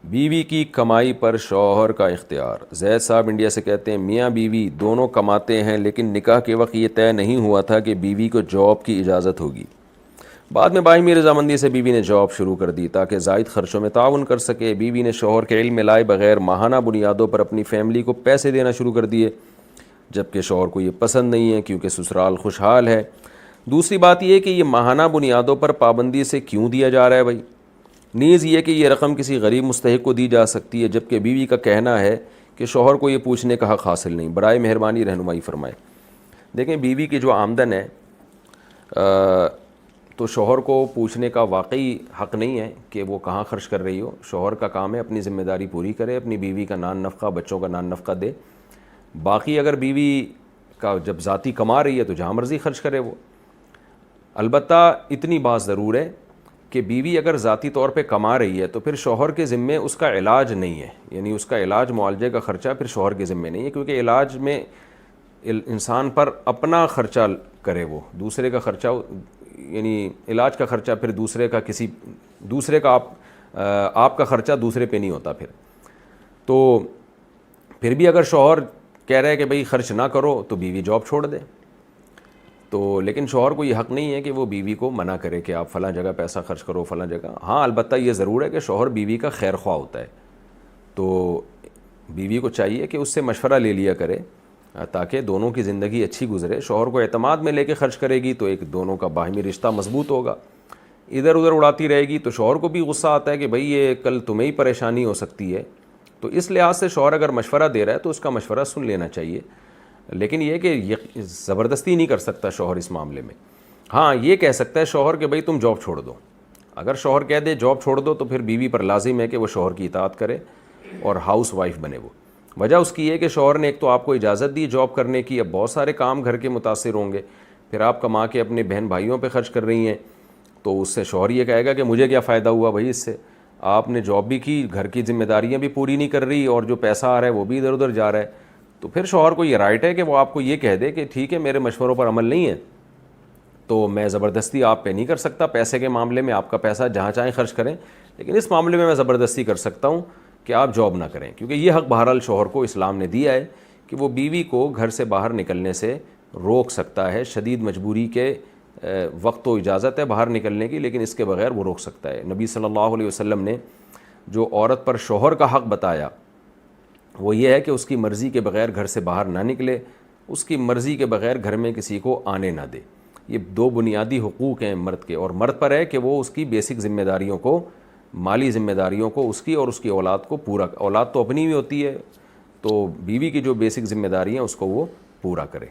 بیوی کی کمائی پر شوہر کا اختیار۔ زید صاحب انڈیا سے کہتے ہیں میاں بیوی دونوں کماتے ہیں لیکن نکاح کے وقت یہ طے نہیں ہوا تھا کہ بیوی کو جاب کی اجازت ہوگی۔ بعد میں باہمی رضامندی سے بیوی نے جاب شروع کر دی تاکہ زائد خرچوں میں تعاون کر سکے۔ بیوی نے شوہر کے علم میں لائے بغیر ماہانہ بنیادوں پر اپنی فیملی کو پیسے دینا شروع کر دیے، جبکہ شوہر کو یہ پسند نہیں ہے کیونکہ سسرال خوشحال ہے۔ دوسری بات یہ کہ یہ ماہانہ بنیادوں پر پابندی سے کیوں دیا جا رہا ہے بھائی؟ نیز یہ کہ یہ رقم کسی غریب مستحق کو دی جا سکتی ہے، جبکہ بیوی کا کہنا ہے کہ شوہر کو یہ پوچھنے کا حق حاصل نہیں۔ برائے مہربانی رہنمائی فرمائے۔ دیکھیں بیوی کی جو آمدن ہے تو شوہر کو پوچھنے کا واقعی حق نہیں ہے کہ وہ کہاں خرچ کر رہی ہو۔ شوہر کا کام ہے اپنی ذمہ داری پوری کرے، اپنی بیوی کا نان نفقہ، بچوں کا نان نفقہ دے۔ باقی اگر بیوی کا جب ذاتی کما رہی ہے تو جہاں مرضی خرچ کرے وہ۔ البتہ اتنی بات ضرور ہے کہ بیوی اگر ذاتی طور پہ کما رہی ہے تو پھر شوہر کے ذمے اس کا علاج نہیں ہے، یعنی اس کا علاج معالجے کا خرچہ پھر شوہر کے ذمے نہیں ہے، کیونکہ علاج میں انسان پر اپنا خرچہ کرے، وہ دوسرے کا خرچہ، یعنی علاج کا خرچہ پھر دوسرے کا کسی دوسرے کا آپ کا خرچہ دوسرے پہ نہیں ہوتا پھر۔ تو پھر بھی اگر شوہر کہہ رہا ہے کہ بھئی خرچ نہ کرو تو بیوی جاب چھوڑ دے، تو لیکن شوہر کو یہ حق نہیں ہے کہ وہ بیوی کو منع کرے کہ آپ فلاں جگہ پیسہ خرچ کرو فلاں جگہ۔ ہاں البتہ یہ ضرور ہے کہ شوہر بیوی کا خیر خواہ ہوتا ہے، تو بیوی کو چاہیے کہ اس سے مشورہ لے لیا کرے تاکہ دونوں کی زندگی اچھی گزرے۔ شوہر کو اعتماد میں لے کے خرچ کرے گی تو ایک دونوں کا باہمی رشتہ مضبوط ہوگا۔ ادھر ادھر اڑاتی رہے گی تو شوہر کو بھی غصہ آتا ہے کہ بھئی یہ کل تمہیں ہی پریشانی ہو سکتی ہے۔ تو اس لحاظ سے شوہر اگر مشورہ دے رہا ہے تو اس کا مشورہ سن لینا چاہیے، لیکن یہ کہ زبردستی نہیں کر سکتا شوہر اس معاملے میں۔ ہاں یہ کہہ سکتا ہے شوہر کہ بھئی تم جاب چھوڑ دو۔ اگر شوہر کہہ دے جاب چھوڑ دو تو پھر بیوی پر لازم ہے کہ وہ شوہر کی اطاعت کرے اور ہاؤس وائف بنے وہ۔ وجہ اس کی یہ کہ شوہر نے ایک تو آپ کو اجازت دی جاب کرنے کی، اب بہت سارے کام گھر کے متاثر ہوں گے، پھر آپ کما کے اپنے بہن بھائیوں پہ خرچ کر رہی ہیں، تو اس سے شوہر یہ کہے گا کہ مجھے کیا فائدہ ہوا بھائی اس سے، آپ نے جاب بھی کی، گھر کی ذمہ داریاں بھی پوری نہیں کر رہی اور جو پیسہ آ رہا ہے وہ بھی ادھر ادھر جا رہا ہے۔ تو پھر شوہر کو یہ رائٹ ہے کہ وہ آپ کو یہ کہہ دے کہ ٹھیک ہے میرے مشوروں پر عمل نہیں ہے تو میں زبردستی آپ پہ نہیں کر سکتا، پیسے کے معاملے میں آپ کا پیسہ جہاں چاہیں خرچ کریں، لیکن اس معاملے میں زبردستی کر سکتا ہوں کہ آپ جاب نہ کریں، کیونکہ یہ حق بہرحال شوہر کو اسلام نے دیا ہے کہ وہ بیوی کو گھر سے باہر نکلنے سے روک سکتا ہے۔ شدید مجبوری کے وقت تو اجازت ہے باہر نکلنے کی، لیکن اس کے بغیر وہ روک سکتا ہے۔ نبی صلی اللہ علیہ وسلم نے جو عورت پر شوہر کا حق بتایا وہ یہ ہے کہ اس کی مرضی کے بغیر گھر سے باہر نہ نکلے، اس کی مرضی کے بغیر گھر میں کسی کو آنے نہ دے۔ یہ دو بنیادی حقوق ہیں مرد کے، اور مرد پر ہے کہ وہ اس کی بیسک ذمہ داریوں کو، مالی ذمہ داریوں کو اس کی اور اس کی اولاد کو پورا، اولاد تو اپنی بھی ہوتی ہے، تو بیوی کی جو بیسک ذمہ داری ہیں اس کو وہ پورا کرے۔